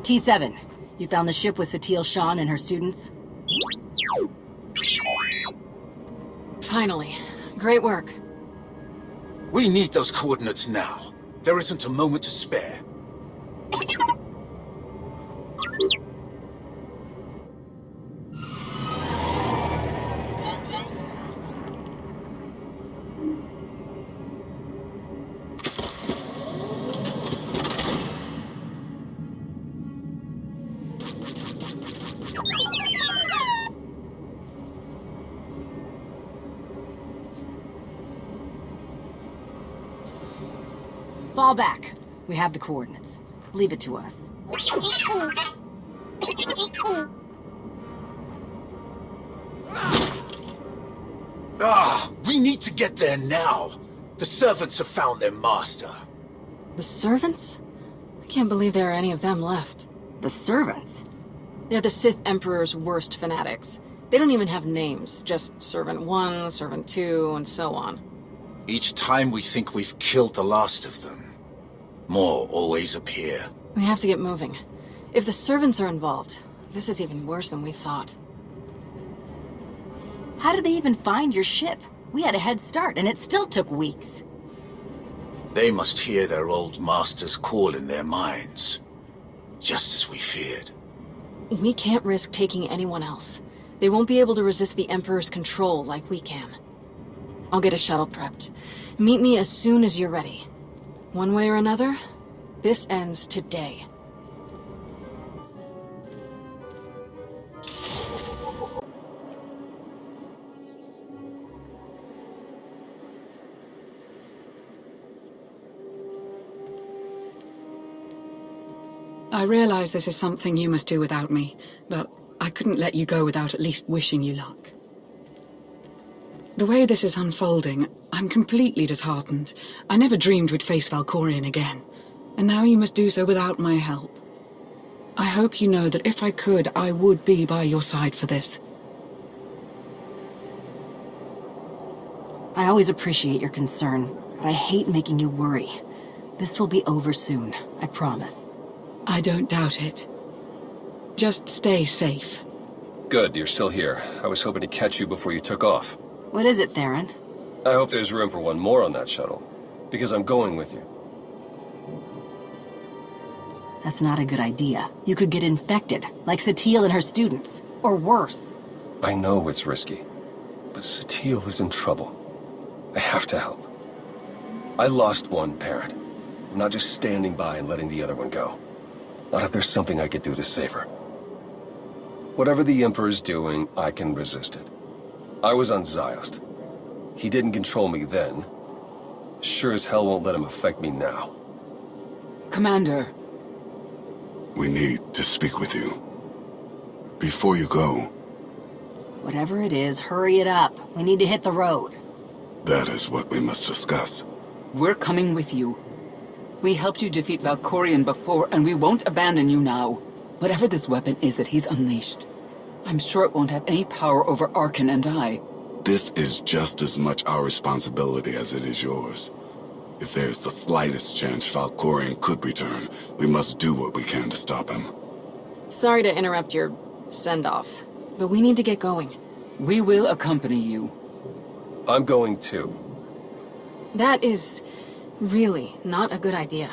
T7, you found the ship with Satil Shan and her students? Finally. Great work. We need those coordinates now. There isn't a moment to spare. Fall back. We have the coordinates. Leave it to us. We need to get there now. The servants have found their master. The servants? I can't believe there are any of them left. The servants? They're the Sith Emperor's worst fanatics. They don't even have names, just Servant 1, Servant 2, and so on. Each time we think we've killed the last of them, more always appear. We have to get moving. If the servants are involved, this is even worse than we thought. How did they even find your ship? We had a head start, and it still took weeks. They must hear their old master's call in their minds, just as we feared. We can't risk taking anyone else. They won't be able to resist the Emperor's control like we can. I'll get a shuttle prepped. Meet me as soon as you're ready. One way or another, this ends today. I realize this is something you must do without me, but I couldn't let you go without at least wishing you luck. The way this is unfolding, I'm completely disheartened. I never dreamed we'd face Valkorion again, and now you must do so without my help. I hope you know that if I could, I would be by your side for this. I always appreciate your concern, but I hate making you worry. This will be over soon, I promise. I don't doubt it. Just stay safe. Good, you're still here. I was hoping to catch you before you took off. What is it, Theron? I hope there's room for one more on that shuttle, because I'm going with you. That's not a good idea. You could get infected, like Satil and her students. Or worse. I know it's risky, but Satil is in trouble. I have to help. I lost one parent. I'm not just standing by and letting the other one go. Not if there's something I could do to save her. Whatever the Emperor's doing, I can resist it. I was on Ziost. He didn't control me then. Sure as hell won't let him affect me now. Commander. We need to speak with you. Before you go. Whatever it is, hurry it up. We need to hit the road. That is what we must discuss. We're coming with you. We helped you defeat Valkorion before, and we won't abandon you now. Whatever this weapon is that he's unleashed, I'm sure it won't have any power over Arkan and I. This is just as much our responsibility as it is yours. If there's the slightest chance Valkorion could return, we must do what we can to stop him. Sorry to interrupt your send-off, but we need to get going. We will accompany you. I'm going too. That is really not a good idea.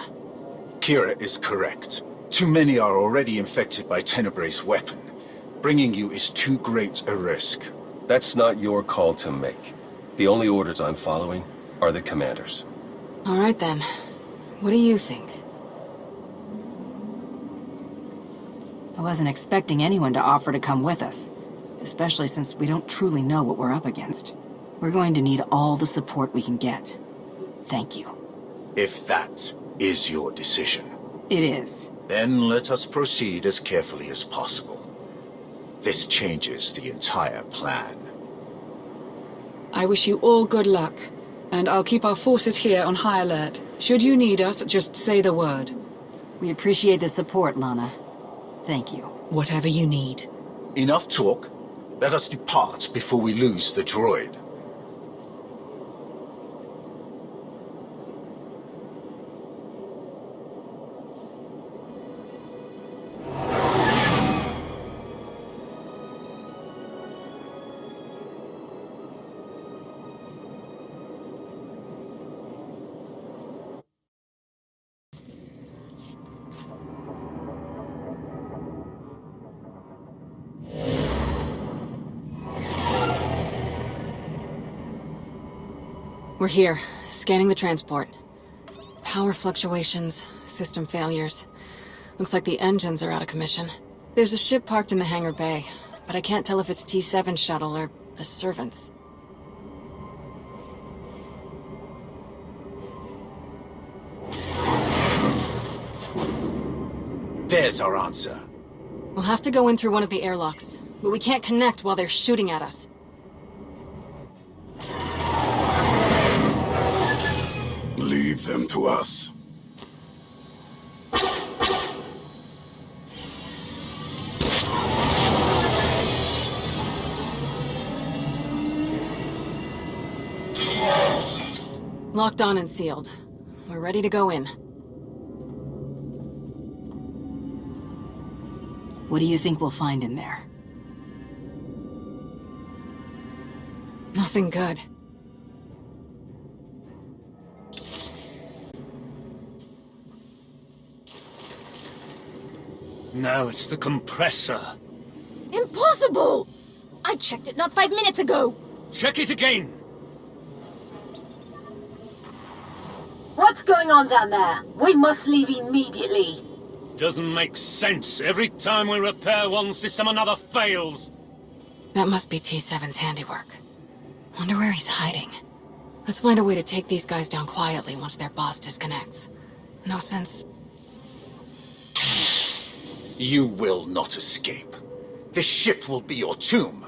Kira is correct. Too many are already infected by Tenebrae's weapon. Bringing you is too great a risk. That's not your call to make. The only orders I'm following are the commander's. All right then. What do you think? I wasn't expecting anyone to offer to come with us, especially since we don't truly know what we're up against. We're going to need all the support we can get. Thank you. If that is your decision. It is. Then let us proceed as carefully as possible. This changes the entire plan. I wish you all good luck, and I'll keep our forces here on high alert. Should you need us, just say the word. We appreciate the support, Lana. Thank you. Whatever you need. Enough talk. Let us depart before we lose the droid. We're here, scanning the transport. Power fluctuations, system failures. Looks like the engines are out of commission. There's a ship parked in the hangar bay, but I can't tell if it's T7 shuttle or the servants. There's our answer. We'll have to go in through one of the airlocks, but we can't connect while they're shooting at us. Leave them to us. Locked on and sealed. We're ready to go in. What do you think we'll find in there? Nothing good. No, it's the compressor. Impossible! I checked it not 5 minutes ago. Check it again. What's going on down there? We must leave immediately. Doesn't make sense. Every time we repair one system, another fails. That must be T7's handiwork. Wonder where he's hiding. Let's find a way to take these guys down quietly once their boss disconnects. No sense. You will not escape. This ship will be your tomb.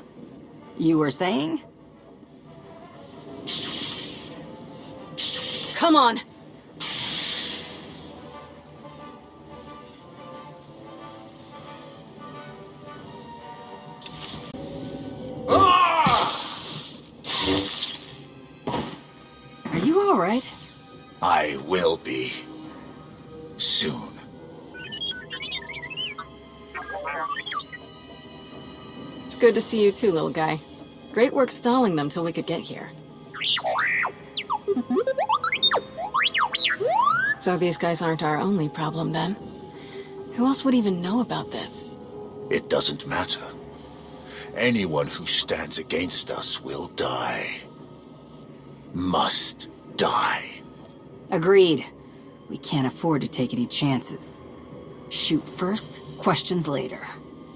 You were saying? Come on! Are you all right? I will be. Soon. It's good to see you too, little guy. Great work stalling them till we could get here. So these guys aren't our only problem then? Who else would even know about this? It doesn't matter. Anyone who stands against us will die. Must die. Agreed. We can't afford to take any chances. Shoot first, questions later.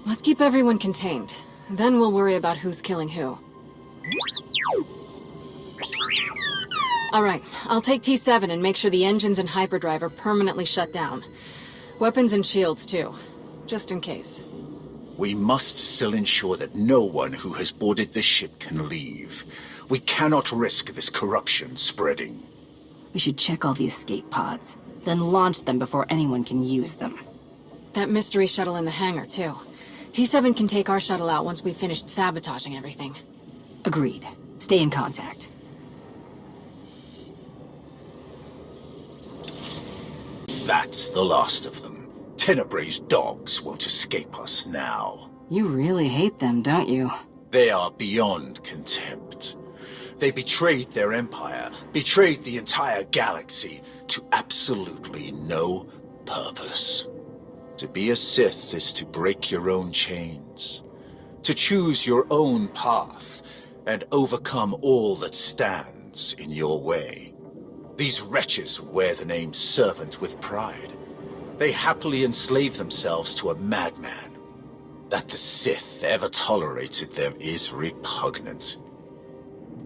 Let's keep everyone contained. Then we'll worry about who's killing who. Alright, I'll take T7 and make sure the engines and hyperdrive are permanently shut down. Weapons and shields too, just in case. We must still ensure that no one who has boarded this ship can leave. We cannot risk this corruption spreading. We should check all the escape pods, then launch them before anyone can use them. That mystery shuttle in the hangar too. T7 can take our shuttle out once we've finished sabotaging everything. Agreed. Stay in contact. That's the last of them. Tenebrae's dogs won't escape us now. You really hate them, don't you? They are beyond contempt. They betrayed their empire, betrayed the entire galaxy, to absolutely no purpose. To be a Sith is to break your own chains, to choose your own path, and overcome all that stands in your way. These wretches wear the name Servant with pride. They happily enslave themselves to a madman. That the Sith ever tolerated them is repugnant.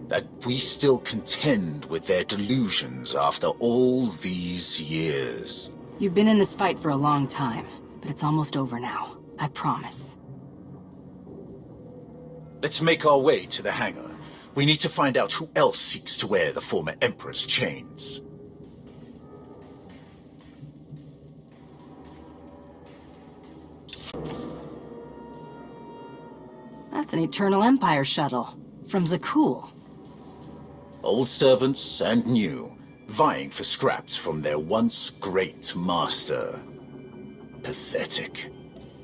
That we still contend with their delusions after all these years. You've been in this fight for a long time, but it's almost over now. I promise. Let's make our way to the hangar. We need to find out who else seeks to wear the former Emperor's chains. That's an Eternal Empire shuttle. From Zakul. Old servants and new, vying for scraps from their once great master. Pathetic.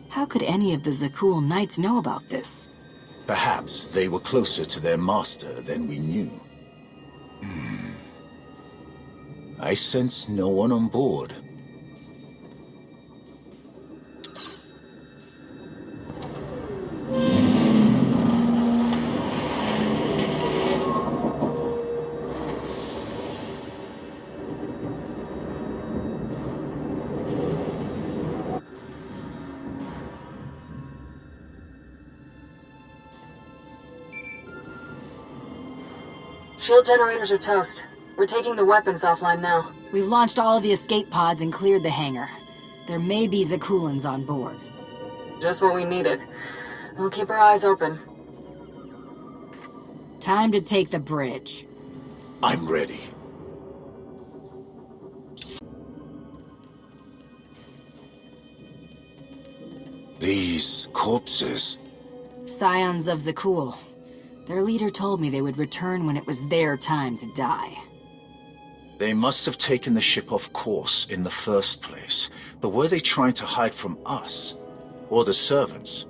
How could any of the Zakul Knights know about this? Perhaps they were closer to their master than we knew. I sense no one on board. Shield generators are toast. We're taking the weapons offline now. We've launched all of the escape pods and cleared the hangar. There may be Zakulans on board. Just what we needed. We'll keep our eyes open. Time to take the bridge. I'm ready. These corpses. Scions of Zakul. Their leader told me they would return when it was their time to die. They must have taken the ship off course in the first place. But were they trying to hide from us? Or the servants?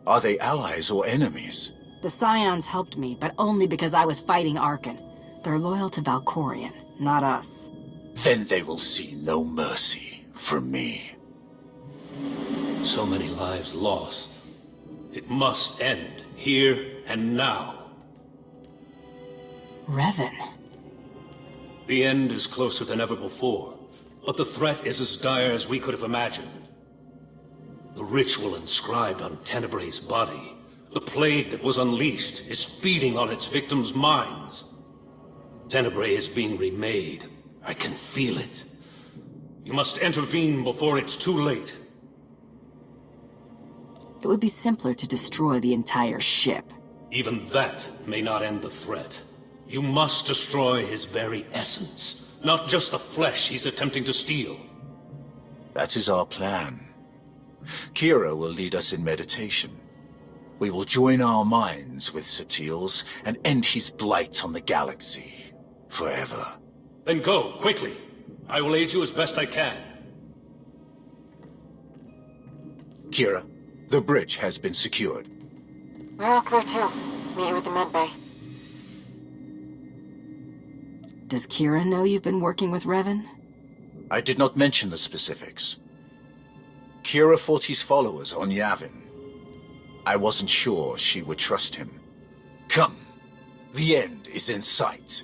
Are they allies or enemies? The Scions helped me, but only because I was fighting Arkan. They're loyal to Valkorion, not us. Then they will see no mercy from me. So many lives lost. It must end, here and now. Revan. The end is closer than ever before, but the threat is as dire as we could have imagined. The ritual inscribed on Tenebray's body, the plague that was unleashed, is feeding on its victims' minds. Tenebray is being remade. I can feel it. You must intervene before it's too late. It would be simpler to destroy the entire ship. Even that may not end the threat. You must destroy his very essence, not just the flesh he's attempting to steal. That is our plan. Kira will lead us in meditation. We will join our minds with Satil's and end his blight on the galaxy. Forever. Then go, quickly. I will aid you as best I can. Kira, the bridge has been secured. We're all clear too. Meet you at the medbay. Does Kira know you've been working with Revan? I did not mention the specifics. Kira fought his followers on Yavin. I wasn't sure she would trust him. Come, the end is in sight.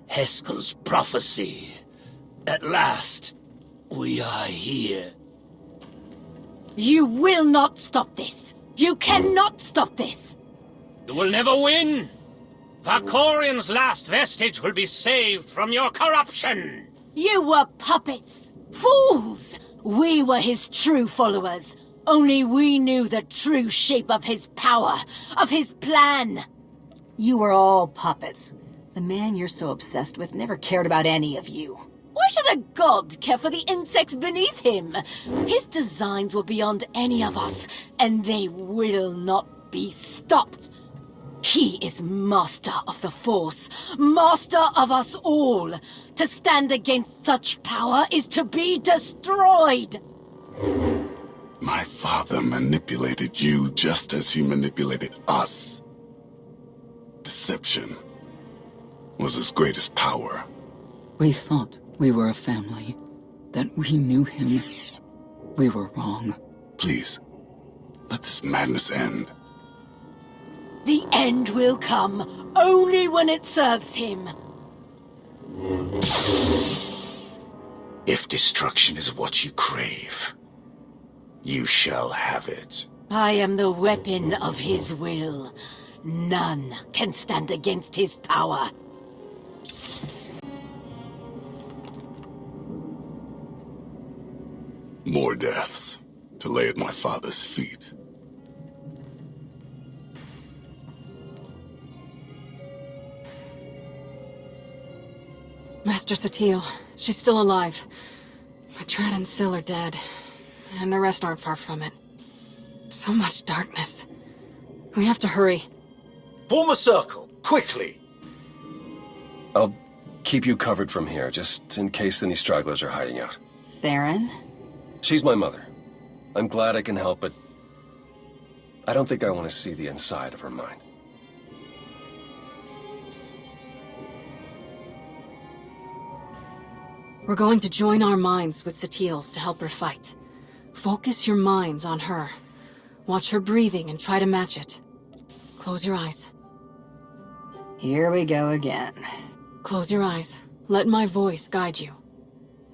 Heskel's prophecy. At last, we are here. You will not stop this! You cannot stop this! You will never win! Valkorion's last vestige will be saved from your corruption! You were puppets! Fools! We were his true followers. Only we knew the true shape of his power, of his plan. You were all puppets. The man you're so obsessed with never cared about any of you. Why should a god care for the insects beneath him? His designs were beyond any of us, and they will not be stopped. He is master of the Force, master of us all. To stand against such power is to be destroyed. My father manipulated you just as he manipulated us. Deception was his greatest power. We thought we were a family, that we knew him. We were wrong. Please, let this madness end. The end will come only when it serves him. If destruction is what you crave, you shall have it. I am the weapon of his will. None can stand against his power. More deaths to lay at my father's feet. Master Satil, she's still alive. Matred and Syl are dead, and the rest aren't far from it. So much darkness. We have to hurry. Form a circle, quickly! I'll keep you covered from here, just in case any stragglers are hiding out. Theron? She's my mother. I'm glad I can help, but I don't think I want to see the inside of her mind. We're going to join our minds with Satil's to help her fight. Focus your minds on her. Watch her breathing and try to match it. Close your eyes. Here we go again. Close your eyes. Let my voice guide you.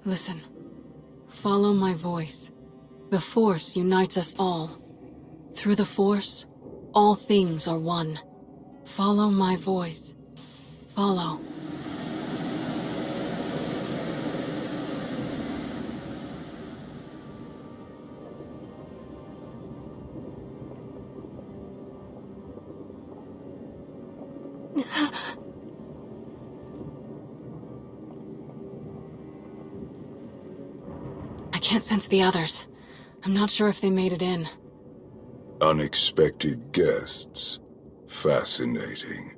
Listen. Follow my voice. The Force unites us all. Through the Force, all things are one. Follow my voice. Follow. I can't sense the others. I'm not sure if they made it in. Unexpected guests. Fascinating.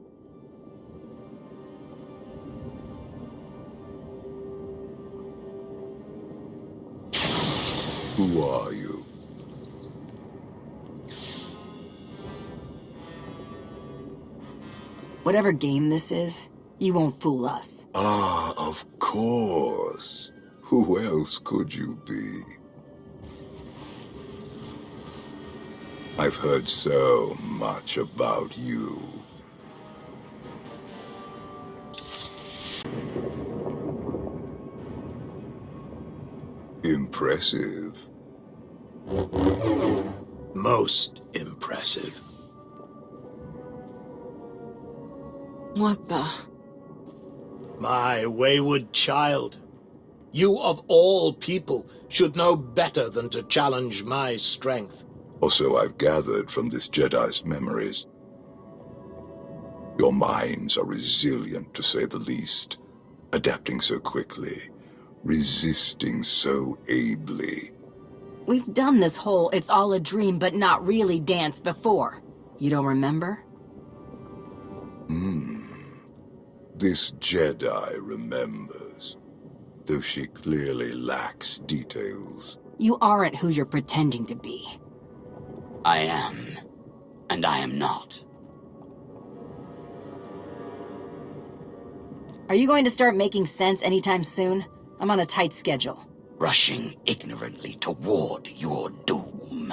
Who are you? Whatever game this is, you won't fool us. Ah, of course. Who else could you be? I've heard so much about you. Impressive. Most impressive. What the? My wayward child. You of all people should know better than to challenge my strength. Also, I've gathered from this Jedi's memories. Your minds are resilient, to say the least. Adapting so quickly. Resisting so ably. We've done this whole it's all a dream but not really dance before. You don't remember? This Jedi remembers, though she clearly lacks details. You aren't who you're pretending to be. I am, and I am not. Are you going to start making sense anytime soon? I'm on a tight schedule. Rushing ignorantly toward your doom.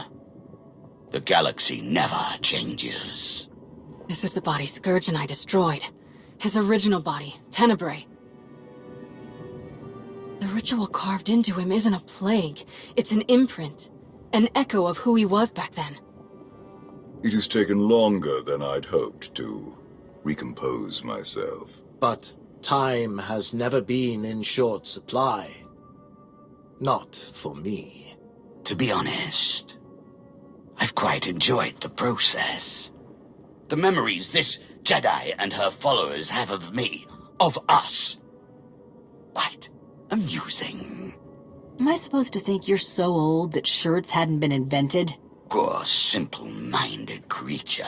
The galaxy never changes. This is the body Scourge and I destroyed. His original body, Tenebrae. The ritual carved into him isn't a plague. It's an imprint. An echo of who he was back then. It has taken longer than I'd hoped to recompose myself. But time has never been in short supply. Not for me. To be honest, I've quite enjoyed the process. The memories this Jedi and her followers have of me, of us. Quite amusing. Am I supposed to think you're so old that shirts hadn't been invented? Poor simple-minded creature.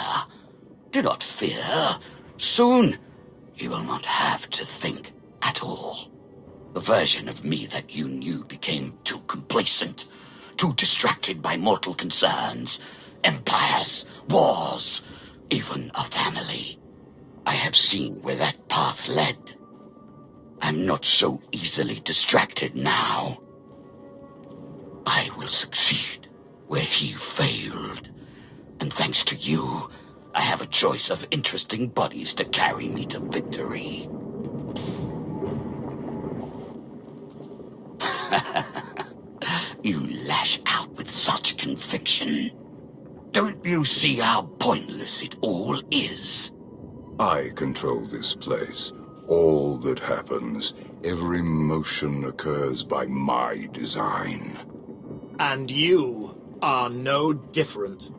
Do not fear. Soon, you will not have to think at all. The version of me that you knew became too complacent, too distracted by mortal concerns, empires, wars, even a family. I have seen where that path led. I'm not so easily distracted now. I will succeed where he failed. And thanks to you, I have a choice of interesting bodies to carry me to victory. You lash out with such conviction. Don't you see how pointless it all is? I control this place. All that happens, every motion occurs by my design. And you are no different.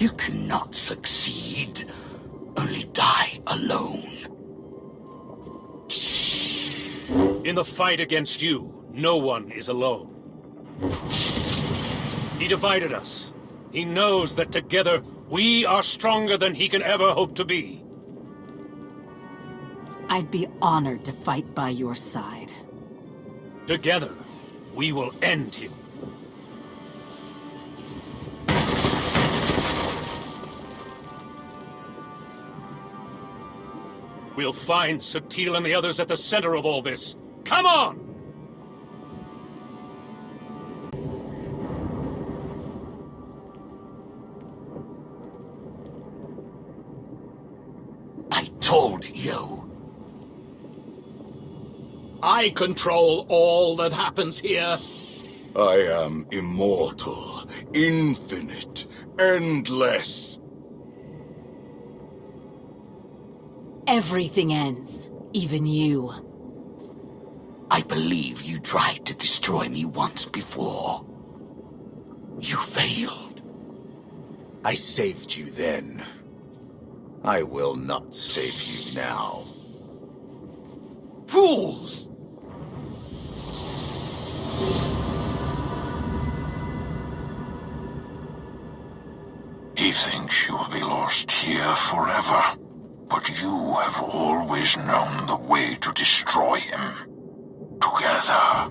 You cannot succeed, only die alone. In the fight against you, no one is alone. He divided us. He knows that together, we are stronger than he can ever hope to be. I'd be honored to fight by your side. Together, we will end him. We'll find Satil and the others at the center of all this. Come on! I told you. I control all that happens here. I am immortal, infinite, endless. Everything ends. Even you. I believe you tried to destroy me once before. You failed. I saved you then. I will not save you now. Fools! He thinks you will be lost here forever, but you have always known the way to destroy him. Together,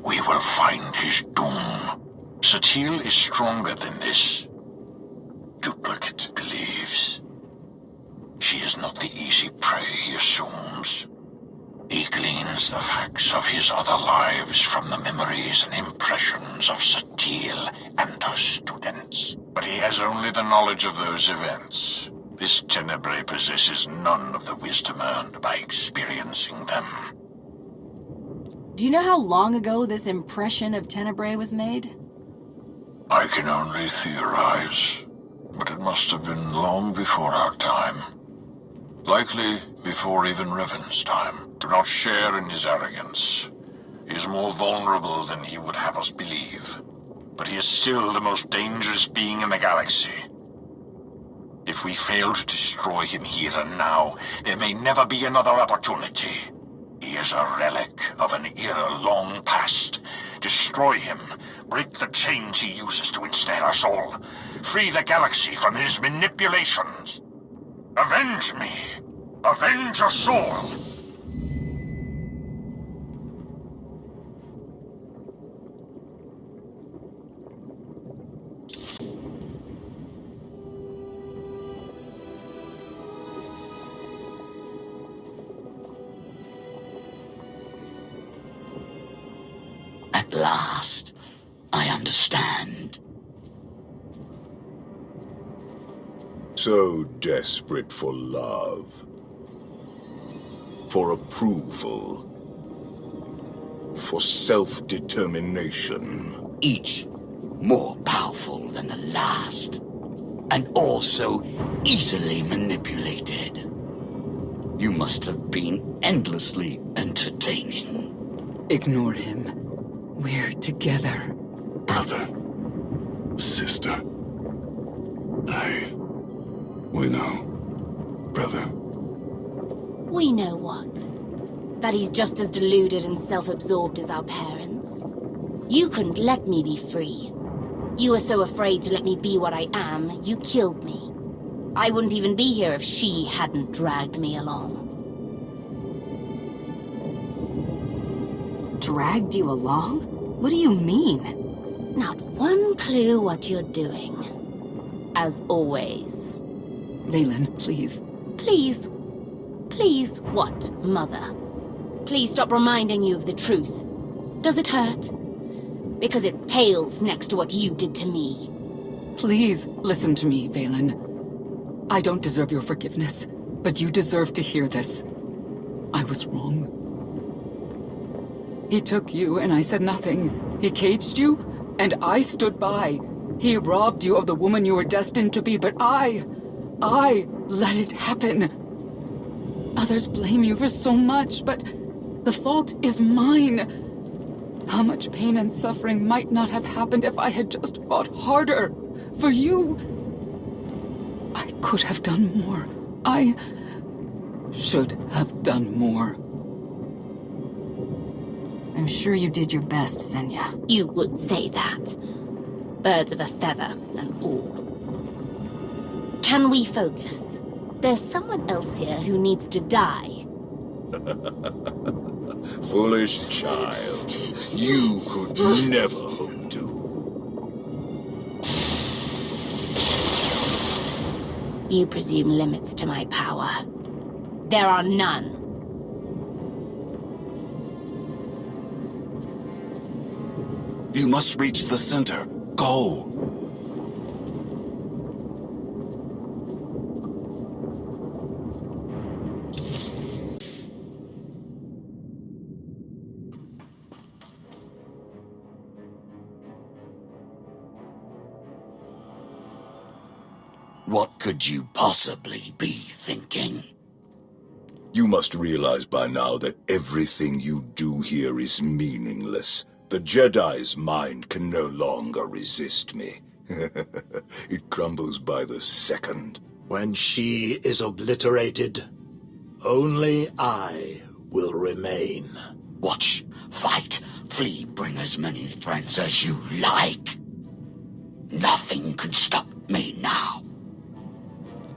we will find his doom. Satil is stronger than this. Duplicate believes. She is not the easy prey he assumes. He gleans the facts of his other lives from the memories and impressions of Satil and her students. But he has only the knowledge of those events. This Tenebrae possesses none of the wisdom earned by experiencing them. Do you know how long ago this impression of Tenebrae was made? I can only theorize, but it must have been long before our time. Likely before even Revan's time. Do not share in his arrogance. He is more vulnerable than he would have us believe. But he is still the most dangerous being in the galaxy. If we fail to destroy him here and now, there may never be another opportunity. He is a relic of an era long past. Destroy him. Break the chains he uses to ensnare us all. Free the galaxy from his manipulations. Avenge me. Avenge your soul. At last, I understand. So desperate for love. For approval. For self-determination. Each more powerful than the last. And also easily manipulated. You must have been endlessly entertaining. Ignore him. We're together. Brother. Sister. We know. Brother. We know what? That he's just as deluded and self-absorbed as our parents. You couldn't let me be free. You were so afraid to let me be what I am, you killed me. I wouldn't even be here if she hadn't dragged me along. Dragged you along? What do you mean? Not one clue what you're doing. As always. Valen, please. Please? Please what, Mother? Please stop reminding you of the truth. Does it hurt? Because it pales next to what you did to me. Please, listen to me, Valen. I don't deserve your forgiveness, but you deserve to hear this. I was wrong. He took you, and I said nothing. He caged you, and I stood by. He robbed you of the woman you were destined to be, but I let it happen. Others blame you for so much, but the fault is mine. How much pain and suffering might not have happened if I had just fought harder for you. I could have done more. I should have done more. I'm sure you did your best, Senya. You would say that. Birds of a feather and all. Can we focus? There's someone else here who needs to die. Foolish child. You could never hope to. You presume limits to my power. There are none. You must reach the center. Go. What could you possibly be thinking? You must realize by now that everything you do here is meaningless. The Jedi's mind can no longer resist me. It crumbles by the second. When she is obliterated, only I will remain. Watch, fight, flee, bring as many friends as you like. Nothing can stop me now.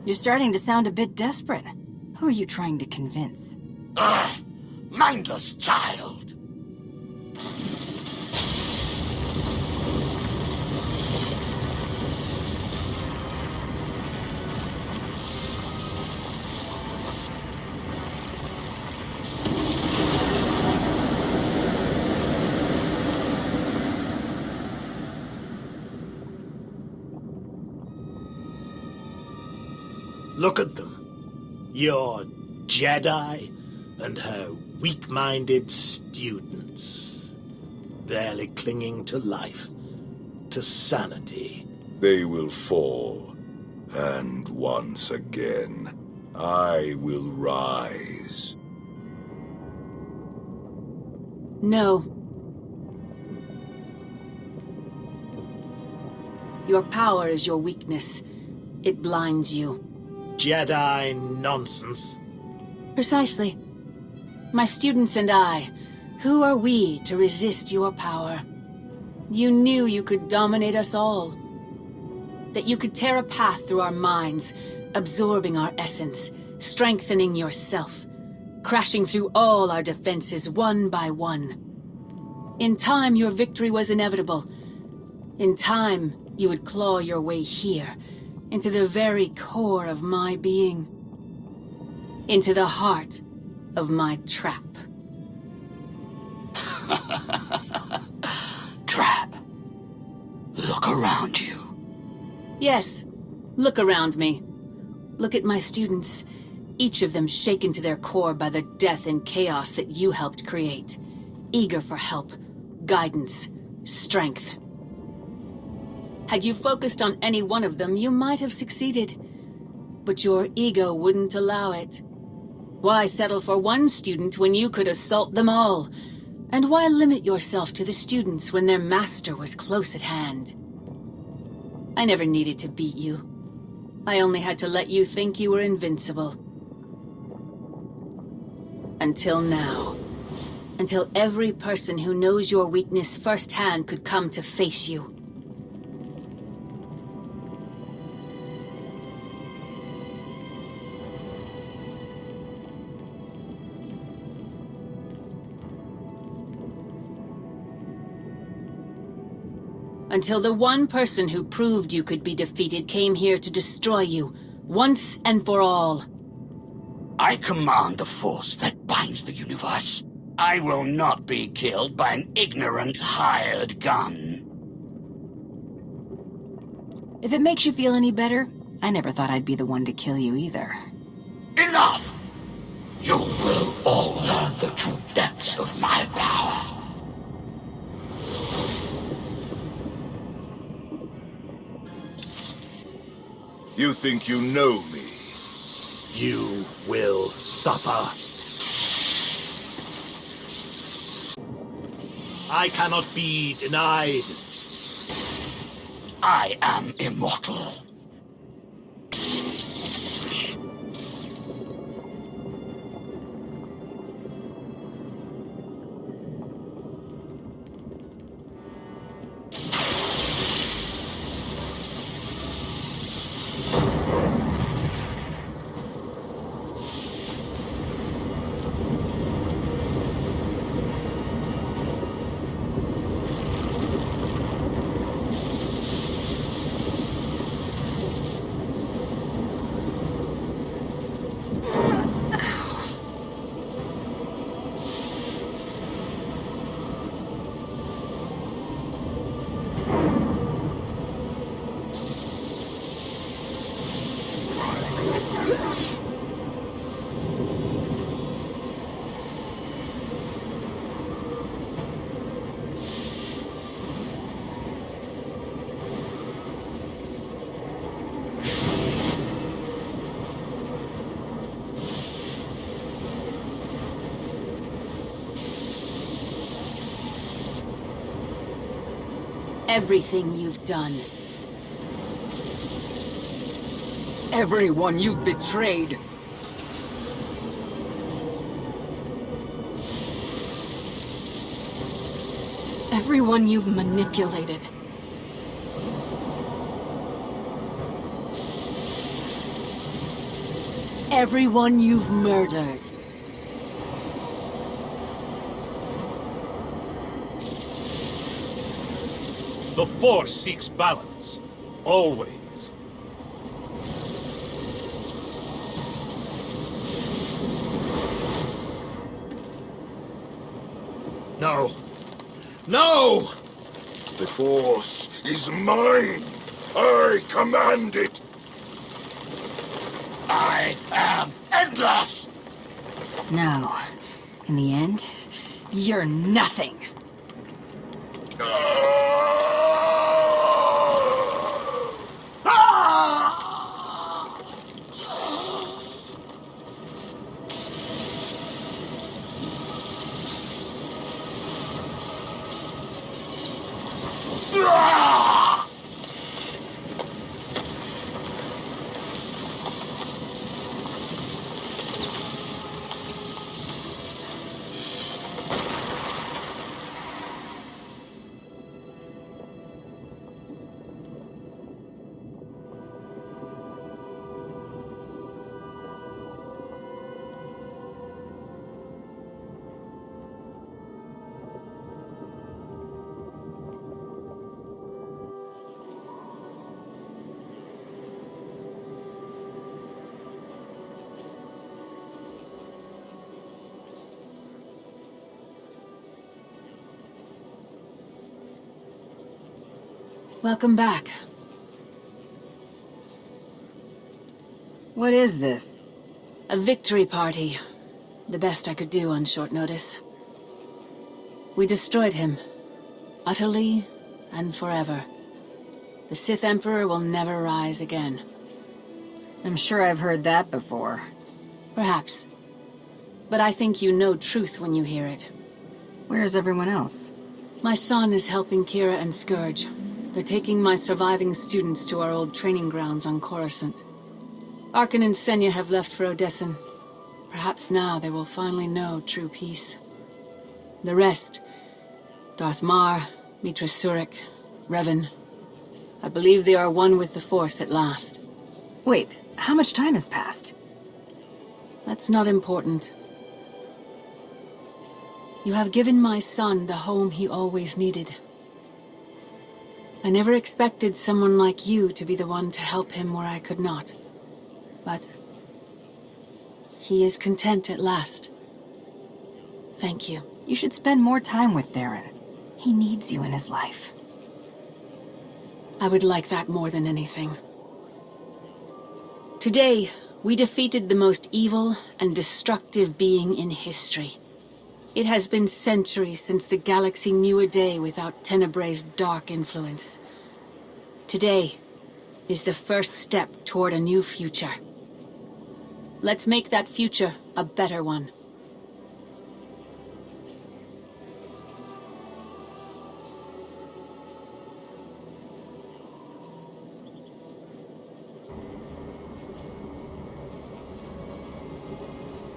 You're starting to sound a bit desperate. Who are you trying to convince? Mindless child. Look at them. Your Jedi and her weak-minded students. Barely clinging to life, to sanity. They will fall. And once again, I will rise. No. Your power is your weakness. It blinds you. Jedi nonsense. Precisely. My students and I, who are we to resist your power? You knew you could dominate us all. That you could tear a path through our minds, absorbing our essence, strengthening yourself, crashing through all our defenses one by one. In time, your victory was inevitable. In time, you would claw your way here, into the very core of my being. Into the heart of my trap. Trap. Look around you. Yes, look around me. Look at my students, each of them shaken to their core by the death and chaos that you helped create. Eager for help, guidance, strength. Had you focused on any one of them, you might have succeeded. But your ego wouldn't allow it. Why settle for one student when you could assault them all? And why limit yourself to the students when their master was close at hand? I never needed to beat you. I only had to let you think you were invincible. Until now. Until every person who knows your weakness firsthand could come to face you. Until the one person who proved you could be defeated came here to destroy you, once and for all. I command the force that binds the universe. I will not be killed by an ignorant hired gun. If it makes you feel any better, I never thought I'd be the one to kill you either. Enough! You will all learn the true depths of my power. You think you know me? You will suffer. I cannot be denied. I am immortal. everything you've done. Everyone you've betrayed. Everyone you've manipulated. Everyone you've murdered. The Force seeks balance. Always. No. No! The Force is mine. I command it. I am endless! No. In the end, you're nothing. Welcome back. What is this? A victory party. The best I could do on short notice. We destroyed him. Utterly and forever. The Sith Emperor will never rise again. I'm sure I've heard that before. Perhaps. But I think you know truth when you hear it. Where's everyone else? My son is helping Kira and Scourge. They're taking my surviving students to our old training grounds on Coruscant. Arkan and Senya have left for Odessen. Perhaps now they will finally know true peace. The rest, Darth Mar, Mitra Surik, Revan, I believe they are one with the Force at last. Wait, how much time has passed? That's not important. You have given my son the home he always needed. I never expected someone like you to be the one to help him where I could not. But he is content at last. Thank you. You should spend more time with Theron. He needs you in his life. I would like that more than anything. Today, we defeated the most evil and destructive being in history. It has been centuries since the galaxy knew a day without Tenebrae's dark influence. Today is the first step toward a new future. Let's make that future a better one.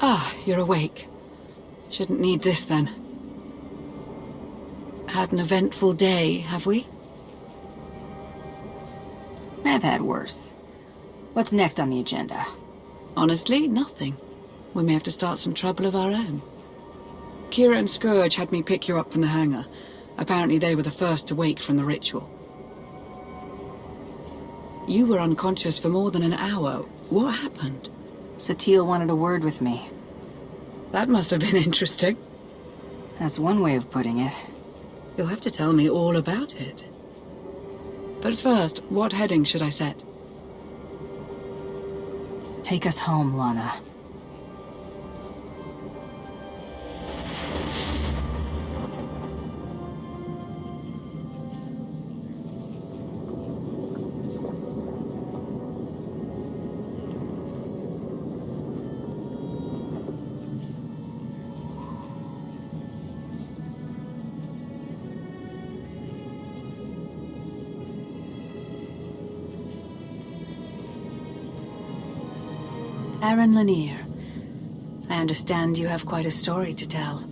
Ah, you're awake. Shouldn't need this then. Had an eventful day, have we? I've had worse. What's next on the agenda? Honestly, nothing. We may have to start some trouble of our own. Kira and Scourge had me pick you up from the hangar. Apparently they were the first to wake from the ritual. You were unconscious for more than an hour. What happened? Satele wanted a word with me. That must have been interesting. That's one way of putting it. You'll have to tell me all about it. But first, what heading should I set? Take us home, Lana. Aaron Lanier. I understand you have quite a story to tell.